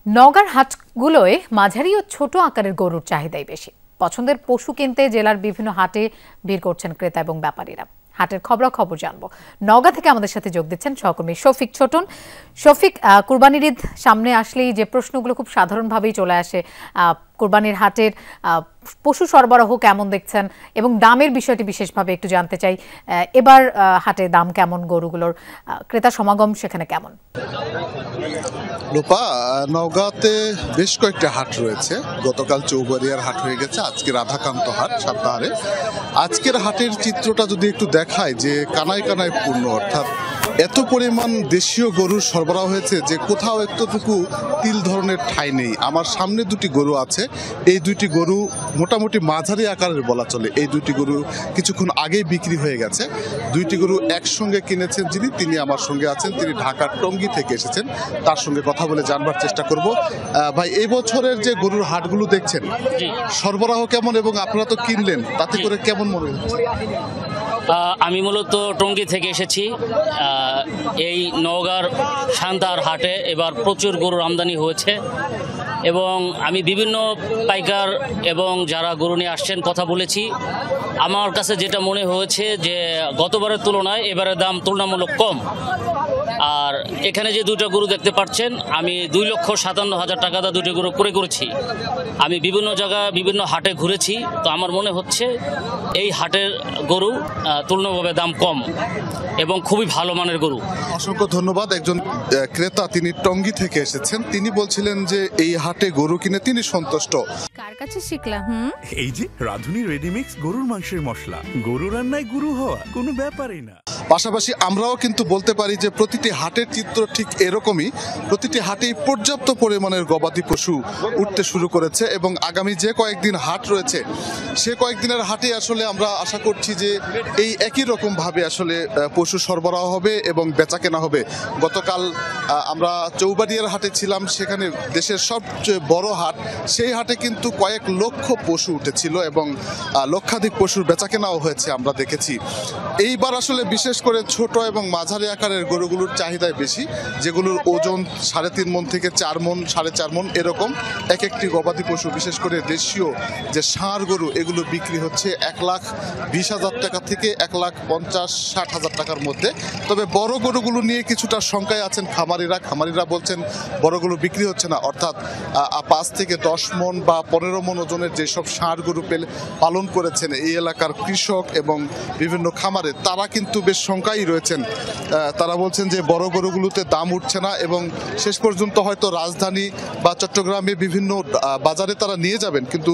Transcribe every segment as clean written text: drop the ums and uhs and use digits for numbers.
নওগাঁর হাটগুলোয় মাঝারি ও ছোট আকারের গরুর চাহিদাই বেশি। পছন্দের পশু কিনতে জেলার বিভিন্ন হাটে ভিড় করছেন ক্রেতা এবং ব্যাপারীরা। হাটের খবরাখবর জানবো। নওগাঁ থেকে আমাদের সাথে যোগ দিচ্ছেন সহকর্মী শফিক ছোটন। শফিক, কুরবানির ঈদ সামনে আসলেই যে প্রশ্নগুলো খুব সাধারণভাবেই চলে আসে, কুরবানির হাটের পশু সরবরাহ কেমন দেখছেন এবং দামের বিষয়টি বিশেষভাবে একটু জানতে চাই। এবার হাটে দাম কেমন, গরুগুলোর ক্রেতা সমাগম সেখানে কেমন? লোপা, নওগাঁতে বেশ কয়েকটা হাট রয়েছে। গতকাল চৌবাড়িয়ার হাট হয়ে গেছে, আজকে রাধাকান্ত হাট সাতটাহারে। আজকের হাটের চিত্রটা যদি একটু দেখায় যে কানায় কানায় পূর্ণ, অর্থাৎ এত পরিমাণ দেশীয় গরুর সরবরাহ হয়েছে যে কোথাও একটুটুকু তিল ধরনের ঠাঁই নেই। আমার সামনে দুটি গরু আছে, এই দুইটি গরু মোটামুটি মাঝারি আকারের বলা চলে। এই দুইটি গরু কিছুক্ষণ আগেই বিক্রি হয়ে গেছে। দুইটি গরু একসঙ্গে কিনেছেন যিনি, তিনি আমার সঙ্গে আছেন, তিনি ঢাকার টঙ্গী থেকে এসেছেন। তার সঙ্গে কথা বলে জানবার চেষ্টা করব। ভাই, এই বছরের যে গরুর হাটগুলো দেখছেন, সরবরাহ কেমন এবং আপনারা তো কিনলেন, তাতে করে কেমন মনে হচ্ছে? আমি মূলত টঙ্গী থেকে এসেছি। এই নওগাঁর শান্তার হাটে এবার প্রচুর গরুর আমদানি হয়েছে এবং আমি বিভিন্ন পাইকার এবং যারা গরু নিয়ে আসছেন কথা বলেছি। আমার কাছে যেটা মনে হয়েছে যে গতবারের তুলনায় এবারের দাম তুলনামূলক কম। আর এখানে যে দুটো গরু দেখতে পাচ্ছেন, আমি 2,57,000 টাকা দিয়ে দুটো গরু ক্রয় করেছি। আমি বিভিন্ন জায়গায় বিভিন্ন হাটে ঘুরেছি, তো আমার মনে হচ্ছে এই হাটের গরু তুলনাভাবে দাম কম এবং খুবই ভালো মানের গরু। অসংখ্য ধন্যবাদ। একজন ক্রেতা, তিনি টঙ্গী থেকে এসেছেন, তিনি বলছিলেন যে এই হাটে গরু কিনে তিনি সন্তুষ্ট। কার কাছে শিখলাম? এই যে রাধুনী রেডিমিক্স গরুর মাংসের মশলা, গরু রান্নায় গুরু হওয়া কোনো ব্যাপারই না। পাশাপাশি আমরাও কিন্তু বলতে পারি যে প্রতিটি হাটের চিত্র ঠিক এরকমই। প্রতিটি হাটেই পর্যাপ্ত পরিমাণের গবাদি পশু উঠতে শুরু করেছে এবং আগামী যে কয়েকদিন হাট রয়েছে, সে কয়েকদিনের হাটে আসলে আমরা আশা করছি যে এই একই রকমভাবে আসলে পশু সরবরাহ হবে এবং বেচা কেনা হবে। গতকাল আমরা চৌবাড়িয়ার হাটে ছিলাম, সেখানে দেশের সবচেয়ে বড় হাট। সেই হাটে কিন্তু কয়েক লক্ষ পশু উঠেছিল এবং লক্ষাধিক পশুর বেচা কেনাও হয়েছে, আমরা দেখেছি। এইবার আসলে বিশেষ করে ছোট এবং মাঝারি আকারের গরুগুলোর চাহিদাই বেশি, যেগুলোর ওজন 3.5 মণ থেকে 4 মণ, 4.5 মণ এরকম এক একটি গবাদি পশু। বিশেষ করে দেশীয় যে ষাঁড় গরু, এগুলো বিক্রি হচ্ছে 1,20,000 টাকা থেকে 1,50,000-60,000 টাকার মধ্যে। তবে বড় গরুগুলো নিয়ে কিছুটা শঙ্কায় আছেন খামারিরা বলছেন বড়গুলো বিক্রি হচ্ছে না, অর্থাৎ 5 থেকে 10 মণ বা 15 মণ ওজনের যেসব ষাঁড় গরু পালন করেছেন এই এলাকার কৃষক এবং বিভিন্ন খামারে, তারা কিন্তু বেশ শঙ্কাই রয়েছেন। তারা বলছেন যে বড় গরুগুলোতে দাম উঠছে না এবং শেষ পর্যন্ত হয়তো রাজধানী বা চট্টগ্রামে বিভিন্ন বাজারে তারা নিয়ে যাবেন, কিন্তু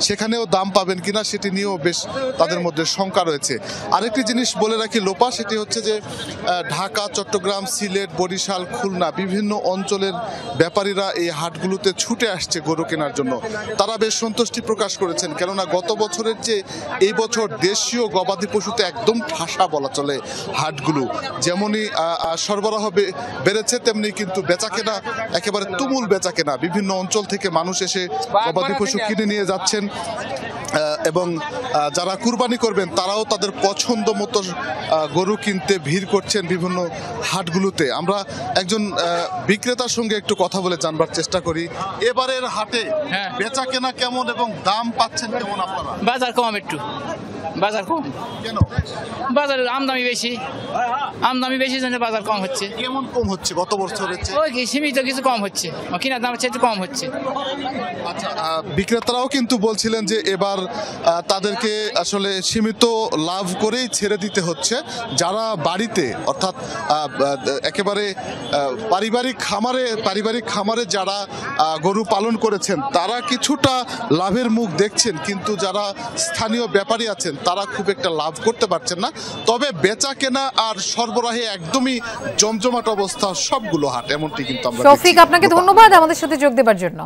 সেখানেও দাম পাবেন কিনা সেটি নিয়েও বেশ তাদের মধ্যে শঙ্কা রয়েছে। আরেকটি জিনিস বলে রাখি লোপা, সেটি হচ্ছে যে ঢাকা, চট্টগ্রাম, সিলেট, বরিশাল, খুলনা বিভিন্ন অঞ্চলের ব্যাপারীরা এই হাটগুলোতে ছুটে আসছে গরু কেনার জন্য। তারা বেশ সন্তুষ্টি প্রকাশ করেছেন, কেননা গত বছরের যে এই বছর দেশীয় গবাদি পশুতে একদম ঠাসা বলা চলে হাটগুলো। যেমনই সরবরাহ বেড়েছে, তেমনি কিন্তু বেচাকেনা একেবারে তুমুল বেচাকেনা। বিভিন্ন অঞ্চল থেকে মানুষ এসে গবাদি পশু কিনে নিয়ে যাচ্ছেন এবং যারা কুরবানি করবেন তারাও তাদের পছন্দ মতো গরু কিনতে ভিড় করছেন বিভিন্ন হাটগুলোতে। আমরা একজন বিক্রেতার সঙ্গে একটু কথা বলে জানবার চেষ্টা করি, এবারের হাটে বেচা কেনা কেমন এবং দাম পাচ্ছেন কেমন আপনারা? বাজার কম, একটু বাজার কম। কেন? বাজারের আমদামি বেশি জন্য বাজার কম হচ্ছে। কেমন কম হচ্ছে? গত বছরের চেয়ে ওই সীমিত কিছু কম হচ্ছে, কিনার দাম হচ্ছে একটু কম হচ্ছে। আচ্ছা, বিক্রেতারাও কিন্তু বলছিলেন যে এবার তাদেরকে আসলে সীমিত লাভ করেই ছেড়ে দিতে হচ্ছে। যারা বাড়িতে, অর্থাৎ একেবারে পারিবারিক খামারে যারা গরু পালন করেছেন, তারা কিছুটা লাভের মুখ দেখছেন, কিন্তু যারা স্থানীয় ব্যাপারী আছেন তারা খুব একটা লাভ করতে পারছেন না। তবে বেচা কেনা আর সরবরাহে একদমই জমজমাট অবস্থা সবগুলো হাট, এমনটি কিন্তু আমরা। শফিক, আপনাকে ধন্যবাদ আমাদের সাথে যোগ দেবার জন্য।